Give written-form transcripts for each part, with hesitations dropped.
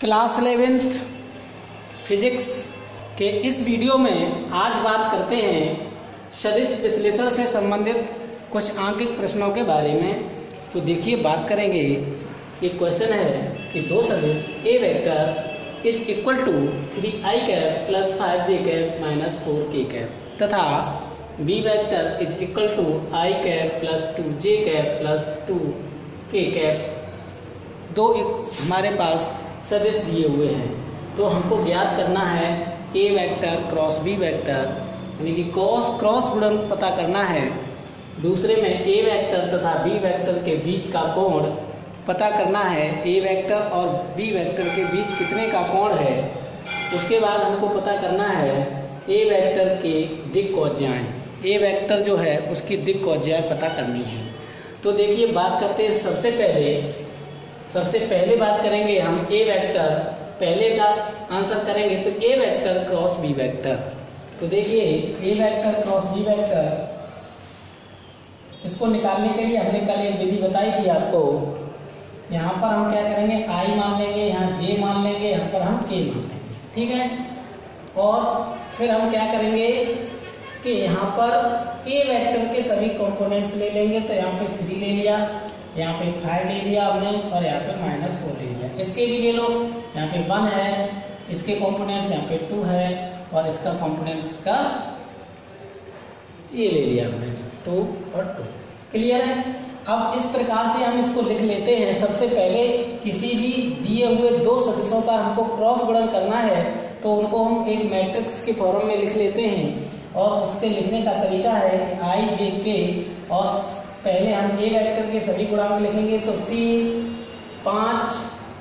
Class 11th physics के इस video में आज बात करते हैं सदिश विश्लेषण से संबंधित कुछ आंकिक प्रश्नों के बारे में। तो देखिए बात करेंगे। एक क्वेश्चन है कि दो सदिश A vector is equal to 3i cap plus 5j cap minus 4k cap तथा B vector is equal to i cap plus 2j cap plus 2k cap दो हमारे पास सदिश दिए हुए हैं। तो हमको ज्ञात करना है A vector cross B vector यानी कि क्रॉस गुणन पता करना है। दूसरे में ए वेक्टर तथा बी वेक्टर के बीच का कोण पता करना है। ए वेक्टर और बी वेक्टर के बीच कितने का कोण है। उसके बाद हमको पता करना है ए वेक्टर के दिक्कोज्याएं। ए वेक्टर जो है उसकी दिक्कोज्याएं पता करनी है। तो देखिए बात करते हैं। सबसे पहले बात करेंगे हम ए वेक्टर, पहले का आंसर करेंगे तो A vector cross B vector. तो देखिए A vector cross B vector, इसको निकालने के लिए हमने कल एक विधि बताई थी आपको। यहाँ पर हम क्या करेंगे, आई मान लेंगे, यहाँ जे मान लेंगे, यहाँ पर हम के मान लेंगे, ठीक है। और फिर हम क्या करेंगे कि यहाँ पर ए वेक्टर के सभी कंपोनेंट्स ले लेंगे। तो यहाँ पे 3 ले लिया, यहाँ पे 5 ले लिया हमने और यहाँ पे -4 ले लिया। इसके भी ले लो, यहाँ पे 1 है, इसके कंपोनेंट्स यहाँ पे 2 है और इसका कंपोनेंट्स का ये ले लिया हमने 2 और 2। क्लियर है। अब इस प्रकार से हम इसको लिख लेते हैं। सबसे पहले किसी भी दिए हुए दो सदिशों का हमको क्रॉस गुणन करना है तो उनको हम एक मैट्रिक्स के फॉर्म में लिख लेते हैं। और उसके लिखने का तरीका है कि आई जे के, और पहले हम ए वेक्टर के सभी गुणांक लिखेंगे। तो 3, 5,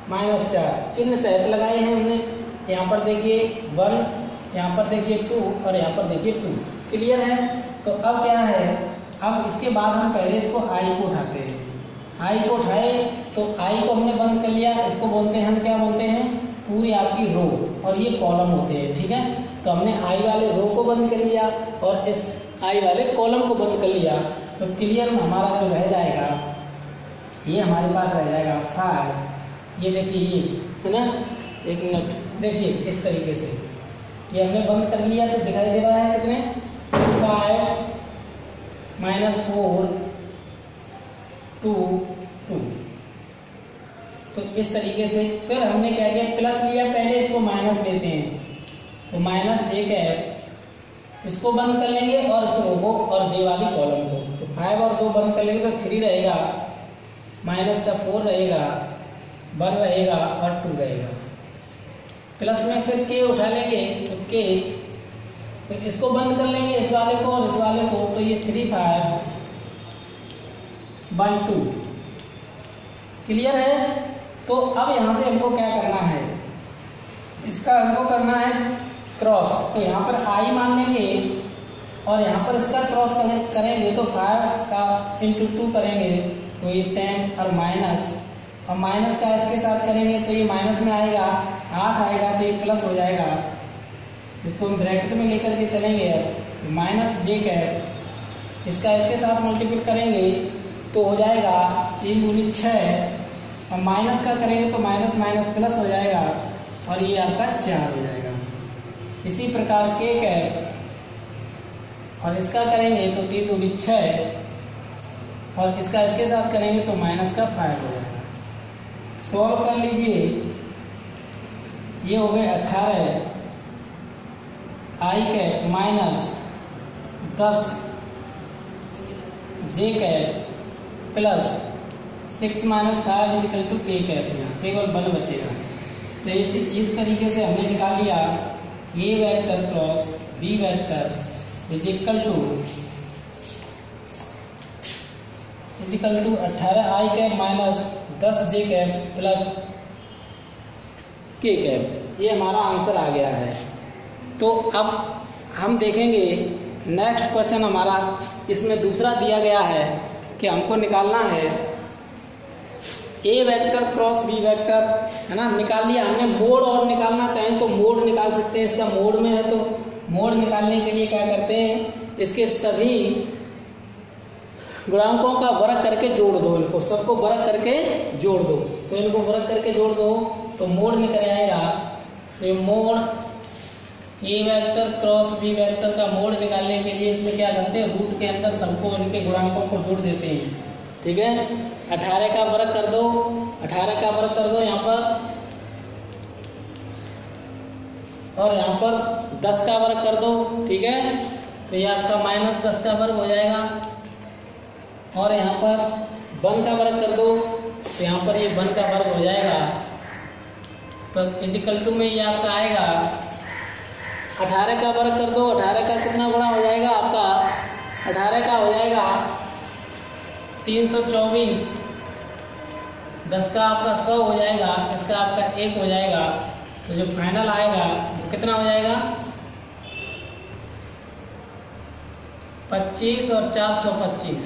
-4 चिन्ह सहित लगाए हैं हमने। यहाँ पर देखिए 1, यहाँ पर देखिए 2 और यहाँ पर देखिए 2। क्लियर है। तो अब क्या है, अब इसके बाद हम पहले इसको आई को उठाते हैं। आई को उठाए तो आई को हमने बंद कर लिया। इसको बोलते हैं हम, क्या बोलते हैं, पूरी आपकी रो, और ये कॉलम होते हैं, ठीक है। तो हमने आई वाले रो को बंद कर लिया और इस आई वाले कॉलम को बंद कर लिया। तो क्लियर में हमारा जो रह जाएगा, ये हमारे पास रह जाएगा 5। ये देखिए ये है ना, एक मिनट देखिए इस तरीके से ये हमने बंद कर लिया। तो दिखाई दे रहा है कितने, 5 -4 2 2। तो इस तरीके से फिर हमने क्या किया, प्लस लिया पहले, इसको माइनस लेते हैं। तो -j कैप इसको बंद कर लेंगे और इस रो को और जे वाली कॉलम को। तो 5 और 2 बंद कर लेंगे तो 3 रहेगा, माइनस का 4 रहेगा, 1 रहेगा और 2 रहेगा। प्लस में फिर के उठा लेंगे तो के, तो इसको बंद कर लेंगे इस वाले को और इस वाले को। तो ये 3 5 1 2। क्लियर है। तो अब यहाँ से हमको क्या करना है, इसका हमको करना है क्रॉस। तो यहाँ पर आई मान लेंगे और यहाँ पर इसका क्रॉस करेंगे। तो 5 का × 2 करेंगे तो ये 10 और माइनस, और माइनस का इसके साथ करेंगे तो ये माइनस में आएगा, 8 आएगा तो ये प्लस हो जाएगा। इसको हम ब्रैकेट में लेकर के चलेंगे। अब -j कैप इसका इसके साथ मल्टीपल करेंगे तो हो जाएगा 3 × 6, और माइनस का करेंगे तो माइनस माइनस प्लस हो जाएगा और ये आपका 4 हो जाएगा। इसी प्रकार k कैप और इसका करेंगे तो 3 × 6 और इसका इसके साथ करेंगे तो माइनस का 5 हो जाएगा। सॉल्व कर लीजिए। ये हो गए 18 I cap -10 J cap plus 6 - 5 = k cap. यहाँ केवल 1 बचेगा। तो इस तरीके से हमने निकाल लिया A vector cross B vector is equal to 18 I cap -10 J cap plus K cap. ये हमारा आंसर आ गया है। तो अब हम देखेंगे नेक्स्ट क्वेश्चन हमारा, इसमें दूसरा दिया गया है कि हमको निकालना है A vector cross B vector, है ना। निकाल लिया हमने। मोड और निकालना चाहें तो मोड निकाल सकते हैं। इसका मोड में है तो मोड निकालने के लिए क्या करते हैं, इसके सभी गुणांकों का वर्ग करके जोड़ दो। इनको सबको वर्ग करके जोड़ दो। तो इनको वर्ग करके जोड़ दो तो मोड निकल आएगा। तो mode A vector cross B vector का मोड निकालने के लिए इसमें क्या करते हैं, रूट के अंदर सबको इनके गुणांकों को जोड़ देते हैं। ठीक है, 18 का वर्ग कर दो, 18 का वर्ग कर दो यहाँ पर, और यहाँ पर 10 का वर्ग कर दो। ठीक है, तो ये आपका -10 का वर्ग हो जाएगा। और यहाँ पर 1 का वर्ग कर दो, तो यहाँ पर ये 1 का वर्ग हो जाएगा। तो इजिकल टू में ये आपका आएगा 18 का वर्ग कर दो, 18 का कितना गुणा हो जाएगा आपका, 18 का हो जाएगा 324, 10 का आपका 100 हो जाएगा, इसका आपका 1 हो जाएगा। तो जो फाइनल आएगा वो कितना हो जाएगा, 25 और 425।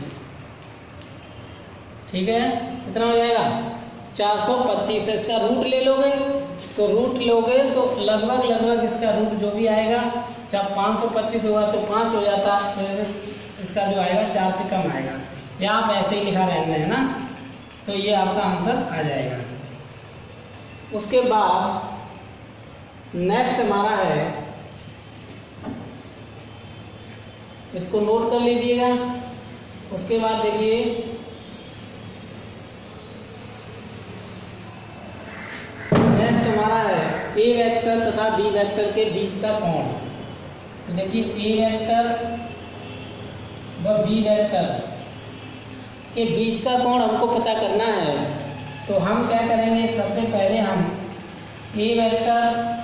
ठीक है, कितना हो जाएगा 425। इसका रूट ले लोगे, तो रूट लोगे तो लगभग इसका रूट जो भी आएगा, जब 525 होगा तो 5 हो जाता, तो इसका जो आएगा 4 से कम आएगा। या आप ऐसे ही लिखा रहना है ना, तो ये आपका आंसर आ जाएगा। उसके बाद नेक्स्ट हमारा है, इसको नोट कर लीजिएगा। उसके बाद देखिए नेक्स्ट हमारा है ए वेक्टर तथा बी वेक्टर के बीच का कोण। तो देखिए ए वेक्टर व बी वेक्टर के बीच का कोण हमको पता करना है। तो हम क्या करेंगे, सबसे पहले हम A vector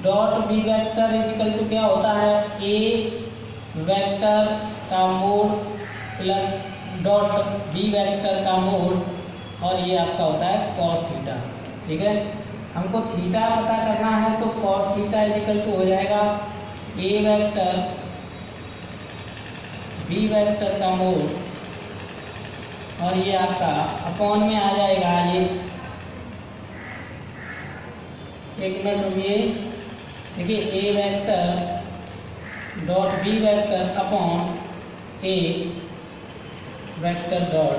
dot B vector is equal to क्या होता है, ए वेक्टर का mod plus dot B vector का मोड, और ये आपका होता है कॉस थीटा। ठीक है, हमको थीटा पता करना है, तो कॉस थीटा इजिकल टू हो जाएगा ए वेक्टर बी वेक्टर का मोड, और ये आपका अपॉन में आ जाएगा। ये एक मिनट रुकिए, देखिए A vector dot B vector upon A vector dot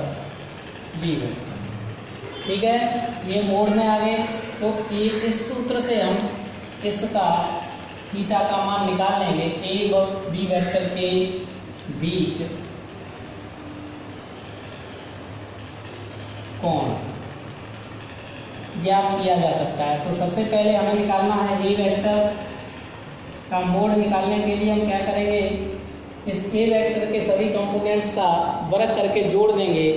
B vector. ठीक है, ये मोड में आ गए। तो ये इस सूत्र से हम इसका थीटा का मान निकाल लेंगे, ए व बी वेक्टर के बीच कोण ज्ञात किया जा सकता है। तो सबसे पहले हमें निकालना है ए वेक्टर का मोड। निकालने के लिए हम क्या करेंगे, इस ए वेक्टर के सभी कंपोनेंट्स का वर्ग करके जोड़ देंगे,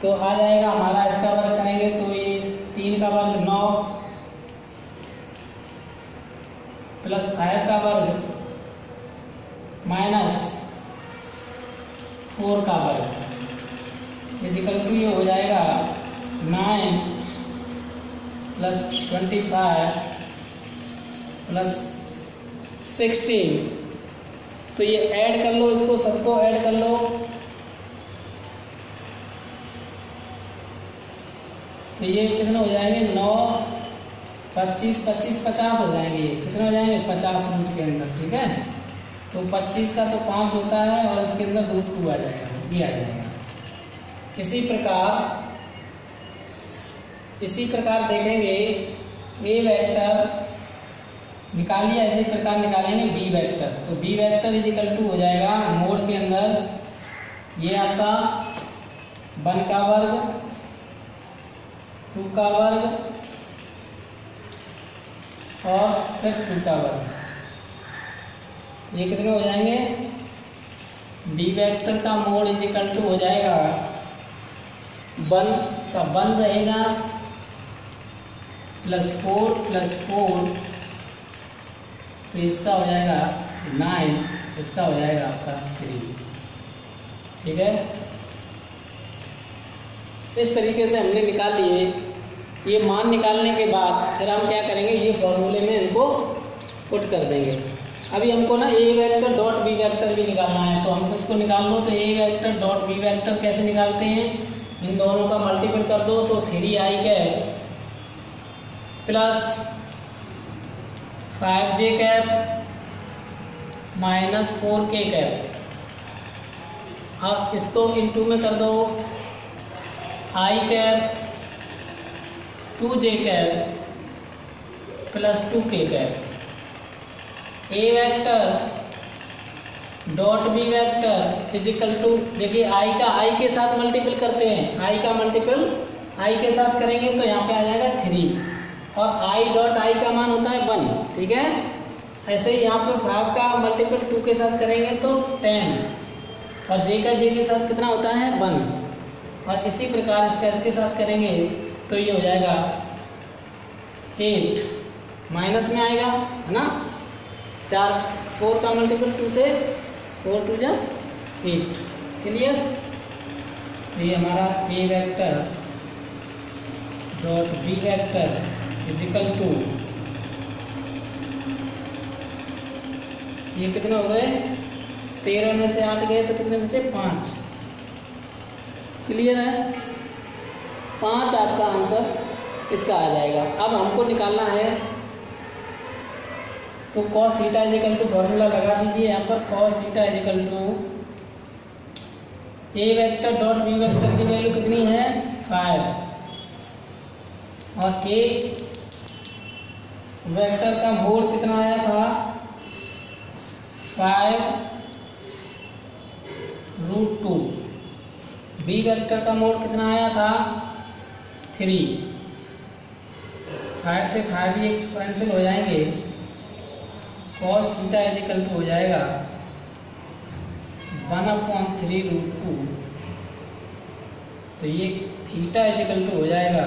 तो आ जाएगा हमारा, इसका वर्ग करेंगे तो ये 3 का वर्ग 9 प्लस 5 का वर्ग माइनस 4 का वर्ग इजिकल टू ये हो जाएगा 9 प्लस 25 प्लस 16। तो ये ऐड कर लो, इसको सबको ऐड कर लो। तो ये कितने हो जाएंगे, 9 25 25 50 हो जाएंगे। ये कितने हो जाएंगे, 50 रूट के अंदर। ठीक है, तो 25 का तो 5 होता है, और इसके अंदर रूट 2 आ जाएगा, ये आ जाएगा। इसी प्रकार देखेंगे ए वेक्टर निकालिए, ऐसे प्रकार निकालेंगे बी वेक्टर। तो B vector is equal to हो जाएगा मोड के अंदर ये आपका 1 का वर्ग 2 का वर्ग और फिर 2 का वर्ग। ये कितने हो जाएंगे, बी वेक्टर का मोड इज इक्वल टू हो जाएगा 1 का 1 रहेगा प्लस 4 प्लस 4, तो इसका हो जाएगा 9, इसका हो जाएगा आपका 3। ठीक है, इस तरीके से हमने निकाल लिए। ये मान निकालने के बाद फिर हम क्या करेंगे, ये फॉर्मूले में इनको पुट कर देंगे। अभी हमको ना ए वेक्टर डॉट बी वेक्टर भी निकालना है, तो हम इसको निकाल लो। तो A vector dot B vector कैसे निकालते हैं, इन दोनों का मल्टीपल कर दो, तो 3i cap plus 5j cap minus 4k cap. अब इसको इनटू में कर दो, i cap 2j cap plus 2 k cap, A vector dot B vector is equal to, देखिए आई का आई के साथ मल्टीपल करते हैं, आई का मल्टीपल आई के साथ करेंगे तो यहाँ पे आ जाएगा 3 और आई डॉट आई का मान होता है 1, ठीक है। ऐसे ही यहाँ पे 5 का मल्टीपल 2 के साथ करेंगे तो 10 और जे का जे के साथ कितना होता है 1 और इसी प्रकार इसके साथ करेंगे तो ये हो जाएगा 8, माइनस में आएगा है ना, 4 का मल्टीपल 2 से 4 2 जा 8, क्लियर। तो ये हमारा A vector dot B vector is equal to, ये कितने हो गए 13 में से 8 गए तो कितने बचे 5, क्लियर है। 5 आपका आंसर इसका आ जाएगा। अब हमको निकालना है तो cos theta is equal to formula लगा दीजिए यहाँ पर, cos theta is equal to A vector dot B vector की वैल्यू कितनी है 5 और ए वेक्टर का मोड कितना आया था 5√2, बी वेक्टर का मोड कितना आया था 3, 5 से 5 ये कैंसिल हो जाएंगे, cos theta is equal to हो जाएगा 1/3√2, तो ये थीटा इज इक्वल टू हो जाएगा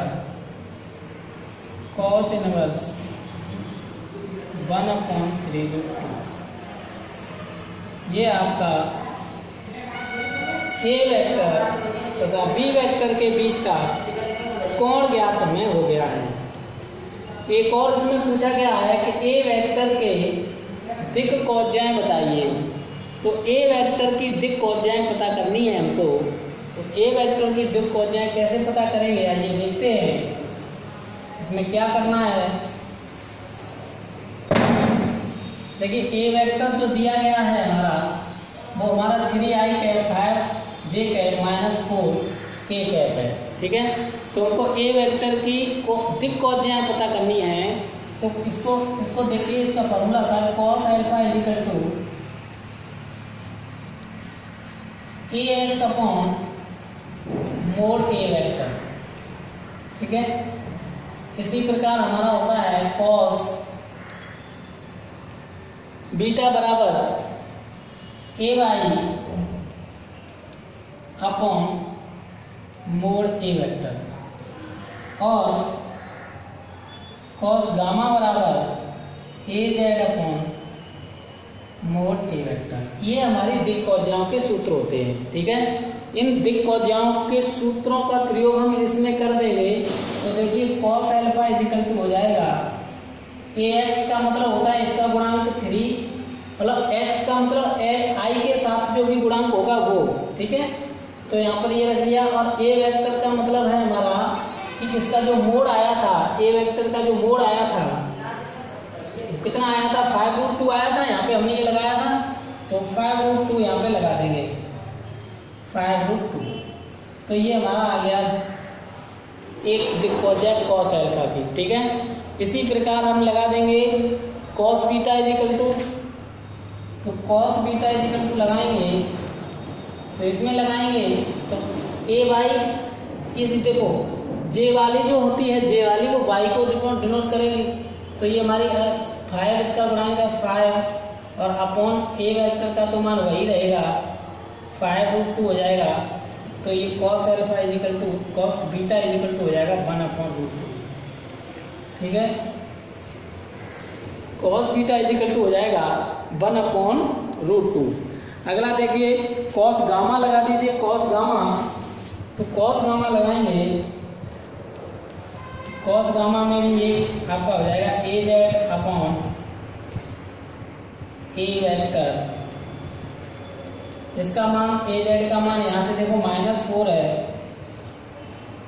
cos इनवर्स 1/3√2। ये आपका ए वेक्टर तथा बी वेक्टर के बीच का कोण ज्ञात हमें हो गया है। एक और इसमें पूछा गया है कि ए वेक्टर के दिक् कोज्याएं बताइए, तो ए वेक्टर की दिक् कोज्याएं पता करनी है हमको। तो ए वेक्टर की दिक् कोज्याएं कैसे पता करेंगे आइए देखते हैं। इसमें क्या करना है, देखिए ए वेक्टर जो दिया गया है हमारा वो हमारा 3i cap 5j cap -4 k cap है, ठीक है। तो हमको ए वेक्टर की दिक् कोज्याएं पता करनी है, तो इसको देखिए, इसका फॉर्मूला था cos alpha is equal to ax upon mod A vector, ठीक है। इसी प्रकार हमारा होता है cos बीटा बराबर ए Y upon mod A vector और cos गामा बराबर ए Z upon mod A vector. ये हमारी दिक् कोज्याओं के सूत्र होते हैं, ठीक है। इन दिक् कोज्याओं के सूत्रों का प्रयोग हम इसमें कर देंगे तो देखिए cos alpha is equal to हो जाएगा ax का मतलब होता है इसका गुणांक 3, मतलब x का मतलब आई के साथ जो भी गुणांक होगा वो, ठीक है। तो यहाँ पर ये रख लिया और ए वेक्टर का मतलब है हमारा कि इसका जो मोड आया था, ए वेक्टर का जो मोड आया था कितना आया था 5√2 आया था, यहाँ पे हमने ये लगाया था तो 5√2 यहाँ पे लगा देंगे 5√2। तो ये हमारा आ गया एक दिक् कोज्या cos अल्फा की, ठीक है। इसी प्रकार हम लगा देंगे cos beta is equal to, तो cos beta is equal to लगाएंगे तो इसमें लगाएंगे तो ए वाई, इस देखो जे वाली जो होती है जे वाली वो वाई को डिनोट करेगी, तो ये हमारी 5 इसका गुणांक है 5 और अपॉन ए वेक्टर का तो मान वही रहेगा 5√2 हो जाएगा। तो ये cos alpha is equal to cos beta is equal to हो जाएगा 1/√2, ठीक है। cos beta is equal to हो जाएगा 1/√2। अगला देखिए cos गामा लगा दीजिए, cos गामा, तो cos गामा लगाएंगे, cos गामा में भी ये आपका हो जाएगा ए जेड अपॉन ए वेक्टर, इसका मान ए जेड का मान यहाँ से देखो -4 है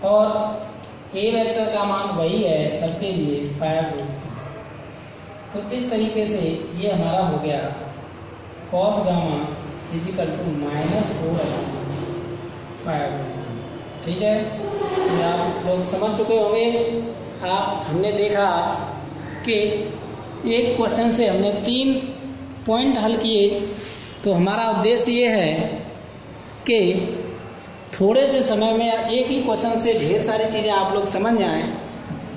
और ए वेक्टर का मान वही है सबके लिए 5√2। तो इस तरीके से ये हमारा हो गया cos gamma is equal to -4/5, ठीक है। ये आप लोग समझ चुके होंगे। हमने देखा कि एक क्वेश्चन से हमने 3 पॉइंट हल किए, तो हमारा उद्देश्य ये है कि थोड़े से समय में एक ही क्वेश्चन से ढेर सारी चीज़ें आप लोग समझ जाएं।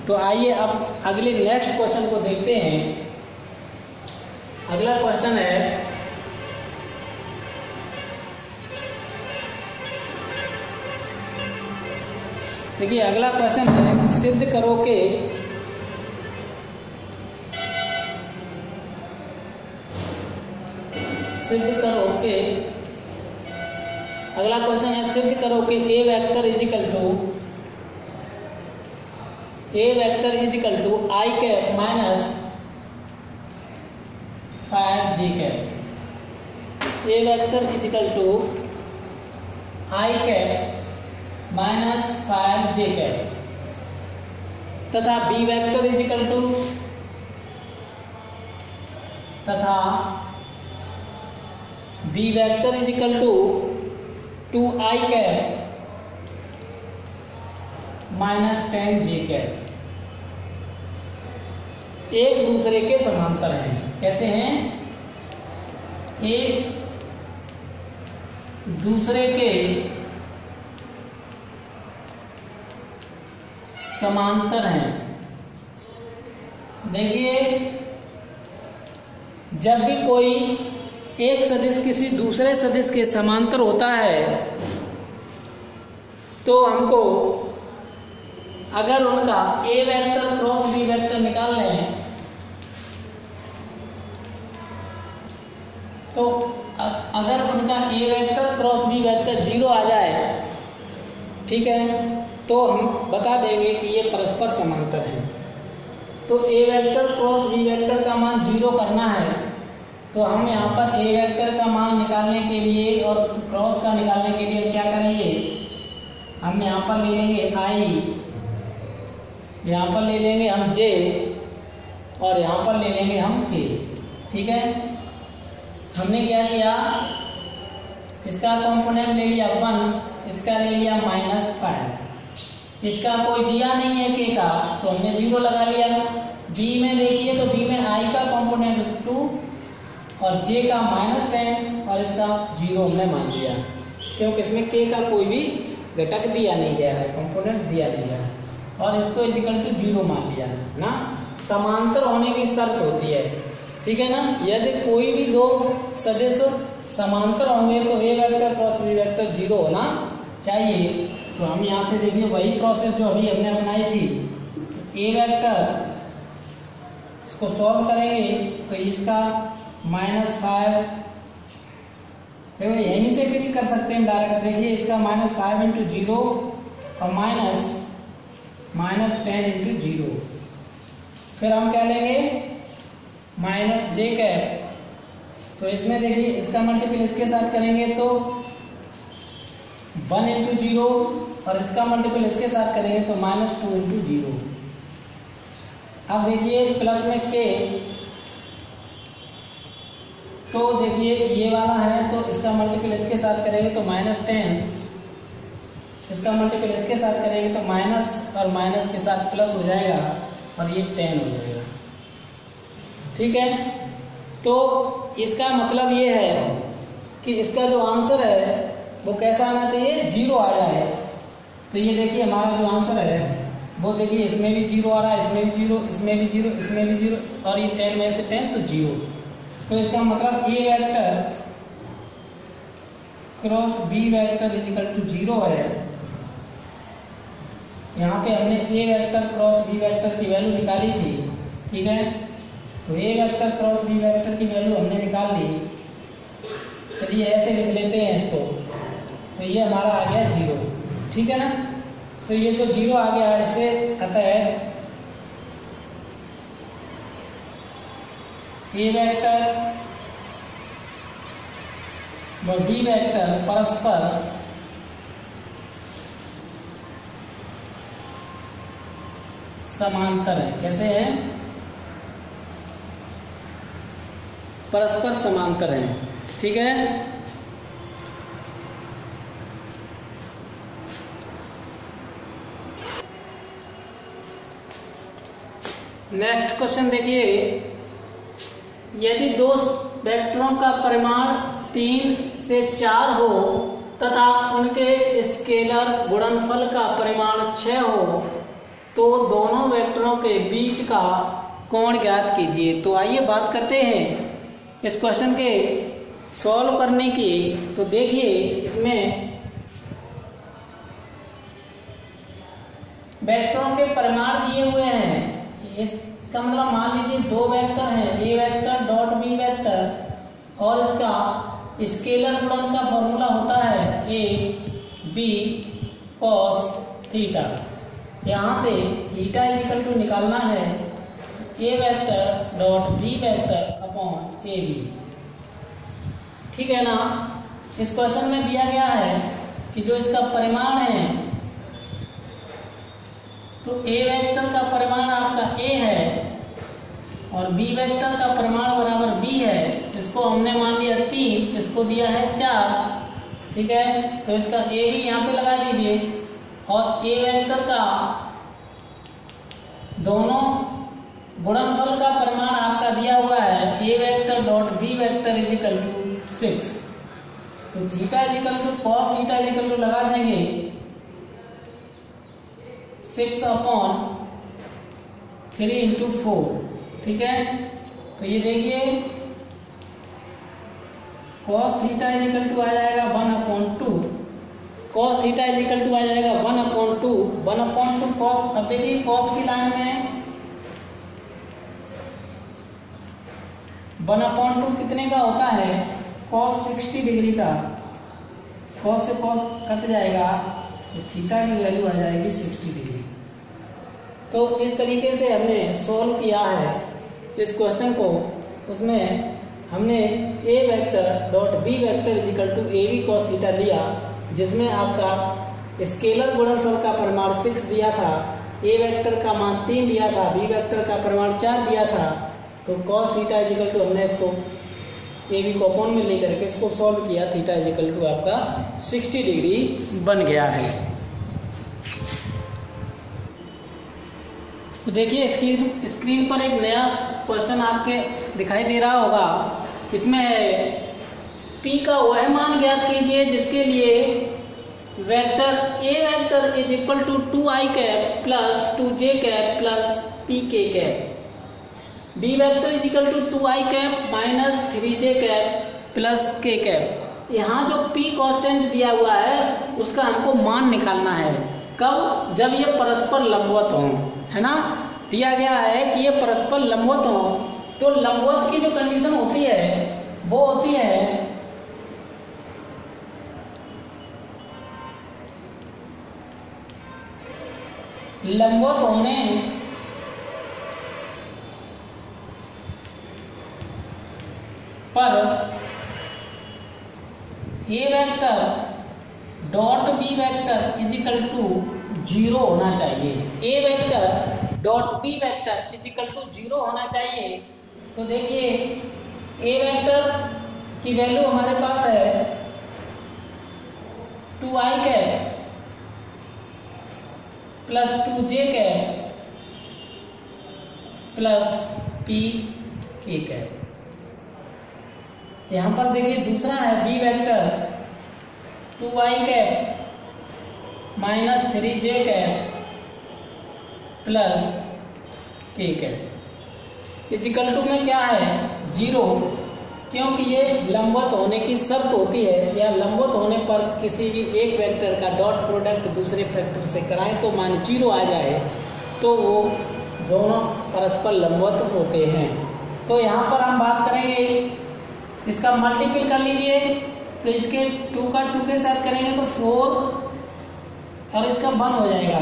तो आइए अब अगले नेक्स्ट क्वेश्चन को देखते हैं। अगला क्वेश्चन है, देखिए अगला क्वेश्चन है, सिद्ध करो कि अगला क्वेश्चन है, सिद्ध करो कि A vector is equal to I cap minus 5j cap. A vector is equal to I cap minus 5j cap तथा B vector is equal to two I cap minus 10j cap एक दूसरे के समांतर हैं। कैसे हैं? एक दूसरे के समांतर हैं। देखिए, जब भी कोई एक सदिश किसी दूसरे सदिश के समांतर होता है तो हमको अगर उनका ए वेक्टर क्रॉस बी वेक्टर निकाल लें तो अगर उनका ए वेक्टर क्रॉस बी वेक्टर 0 आ जाए, ठीक है, तो हम बता देंगे कि ये परस्पर समांतर हैं। तो A vector cross B vector का मान 0 करना है, तो हम यहाँ पर ए वेक्टर का मान निकालने के लिए और क्रॉस का निकालने के लिए हम क्या करेंगे, हम यहाँ पर ले लेंगे आई, यहाँ पर ले लेंगे हम जे और यहाँ पर ले लेंगे हम के। ठीक है, हमने क्या किया, इसका कंपोनेंट ले लिया 1, इसका ले लिया -5, इसका कोई दिया नहीं है के का, तो हमने 0 लगा लिया। बी में देखिए तो बी में आई का कंपोनेंट 2 और जे का -10 और इसका 0 हमने मान लिया, क्योंकि इसमें के का कोई भी घटक दिया नहीं गया है, कंपोनेंट दिया नहीं गया, और इसको इक्वल टू 0 मान लिया ना। समांतर होने की शर्त होती है, ठीक है ना। यदि कोई भी दो सदिश समांतर होंगे तो A vector cross B vector 0 होना चाहिए। तो हम यहाँ से देखिए वही प्रोसेस जो अभी हमने अपनाई थी, ए वेक्टर इसको सॉल्व करेंगे तो इसका -5, यहीं से फिर कर सकते हैं डायरेक्ट। देखिए इसका -5 × 0 और -10 × 0, फिर हम क्या लेंगे -j कैप। तो इसमें देखिए इसका मल्टीपल इसके साथ करेंगे तो 1 × 0 और इसका मल्टीपल इसके साथ करेंगे तो -2 × 0। अब देखिए प्लस में के, तो देखिए ये वाला है तो इसका मल्टीपल इसके साथ करेंगे तो -10, इसका मल्टीपल इसके साथ करेंगे तो माइनस और माइनस के साथ प्लस हो जाएगा और ये 10 हो जाएगा। ठीक है, तो इसका मतलब ये है कि इसका जो आंसर है वो कैसा आना चाहिए, 0 आ जाए। तो ये देखिए हमारा जो आंसर है वो देखिए इसमें भी 0 आ रहा है, इसमें भी 0, इसमें भी 0, इसमें भी 0 और ये 10 में से 10 तो 0। तो इसका मतलब A vector cross B vector is equal to 0 है। यहाँ पे हमने A vector cross B vector की वैल्यू निकाली थी, ठीक है। तो A vector cross B vector की वैल्यू हमने निकाल ली। चलिए ऐसे लिख लेते हैं इसको, तो ये हमारा आ गया 0, ठीक है ना। तो ये जो 0 आ गया इससे अतः ए वेक्टर व बी वेक्टर परस्पर समांतर है। कैसे है, परस्पर समांतर है, ठीक है। नेक्स्ट क्वेश्चन देखिए, यदि दो वेक्टरों का परिमाण 3 से 4 हो तथा उनके स्केलर गुणनफल का परिमाण 6 हो तो दोनों वेक्टरों के बीच का कोण ज्ञात कीजिए। तो आइए बात करते हैं इस क्वेश्चन के सॉल्व करने की। तो देखिए इसमें वेक्टरों के परिमाण दिए हुए हैं। इसका मतलब मान लीजिए दो वेक्टर हैं, ए वेक्टर डॉट बी वेक्टर, और इसका स्केलर गुणन का फॉर्मूला होता है ए बी कॉस थीटा। यहाँ से थीटा इक्वल टू निकालना है A vector dot B vector upon A B. ठीक है ना। इस क्वेश्चन में दिया गया है कि जो इसका परिमाण है, तो ए वेक्टर का परिमाण आपका ए है और बी वेक्टर का परिमाण बराबर बी है। इसको हमने मान लिया 3, इसको दिया है 4। ठीक है, तो इसका ए भी यहाँ पे लगा दीजिए और ए वेक्टर का दोनों गुणनफल का परिमाण आपका दिया हुआ है A vector dot B vector is equal to 6। तो theta is equal to cos theta is equal to लगा देंगे 6 अपॉन 3 इंटू 4। ठीक है, तो ये देखिए cos theta is equal to आ जाएगा 1/2। cos theta is equal to आ जाएगा 1/2 1/2 cos। अब देखिए cos की लाइन में 1/2 कितने का होता है? cos 60 डिग्री का। cos से cos कट जाएगा तो थीटा की वैल्यू आ जाएगी 60 डिग्री। तो इस तरीके से हमने सॉल्व किया है इस क्वेश्चन को। उसमें हमने A vector dot B vector is equal to A B cos theta लिया, जिसमें आपका स्केलर गुणनफल का परिमाण 6 दिया था, ए वेक्टर का मान 3 दिया था, बी वेक्टर का परिमाण 4 दिया था। तो cos theta is equal to हमने इसको ए बी को अपॉन में लेकर के इसको सॉल्व किया, थीटा इज इक्वल टू आपका 60 डिग्री बन गया है। तो देखिए स्क्रीन पर एक नया क्वेश्चन आपके दिखाई दे रहा होगा। इसमें P का वह मान ज्ञात कीजिए जिसके लिए vector A vector is equal to 2i cap plus 2j cap plus pk cap, B vector is equal to 2i cap minus 3j cap plus k cap. यहाँ जो P कांस्टेंट दिया हुआ है उसका हमको मान निकालना है। कब? जब ये परस्पर लंबवत हों, है ना। दिया गया है कि ये परस्पर लंबवत हों, तो लंबवत की जो कंडीशन होती है वो होती है लंबवत होने पर A vector dot B vector is equal to 0 होना चाहिए। A vector dot B vector is equal to 0 होना चाहिए। तो देखिए ए वेक्टर की वैल्यू हमारे पास है 2i cap plus 2j cap plus pk cap. यहाँ पर देखिए दूसरा है B vector 2i cap minus 3j cap plus k cap is equal to में क्या है 0, क्योंकि ये लंबवत होने की शर्त होती है, या लंबवत होने पर किसी भी एक वेक्टर का डॉट प्रोडक्ट दूसरे वेक्टर से कराएं तो मान 0 आ जाए तो वो दोनों परस्पर लंबवत होते हैं। तो यहाँ पर हम बात करेंगे, इसका मल्टीपल कर लीजिए, तो इसके 2 का 2 के साथ करेंगे तो 4 और इसका 1 हो जाएगा।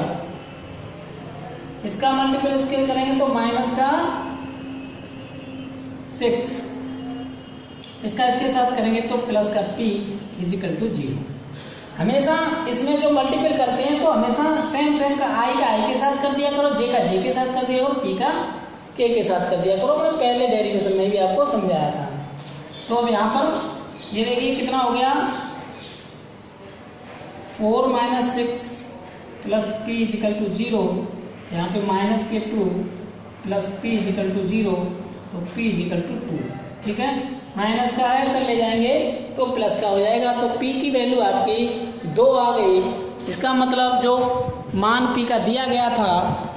इसका मल्टीपल इसके करेंगे तो माइनस का 6, इसका इसके साथ करेंगे तो प्लस का p इजिकल टू 0। हमेशा इसमें जो मल्टीपल करते हैं तो हमेशा सेम का i के साथ कर दिया करो, j का j के साथ कर दिया करो, p का k के साथ कर दिया करो। मैंने पहले डेरिवेशन में भी आपको समझाया था। तो अब यहाँ पर ये देखिए कितना हो गया 4 minus 6 plus p is equal to 0, यहाँ पे माइनस के 2 प्लस पी इजिकल टू 0, तो पी इजिकल टू 2। ठीक है, माइनस का है तो ले जाएंगे तो प्लस का हो जाएगा। तो पी की वैल्यू आपकी 2 आ गई। इसका मतलब जो मान पी का दिया गया था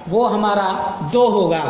वो हमारा 2 होगा।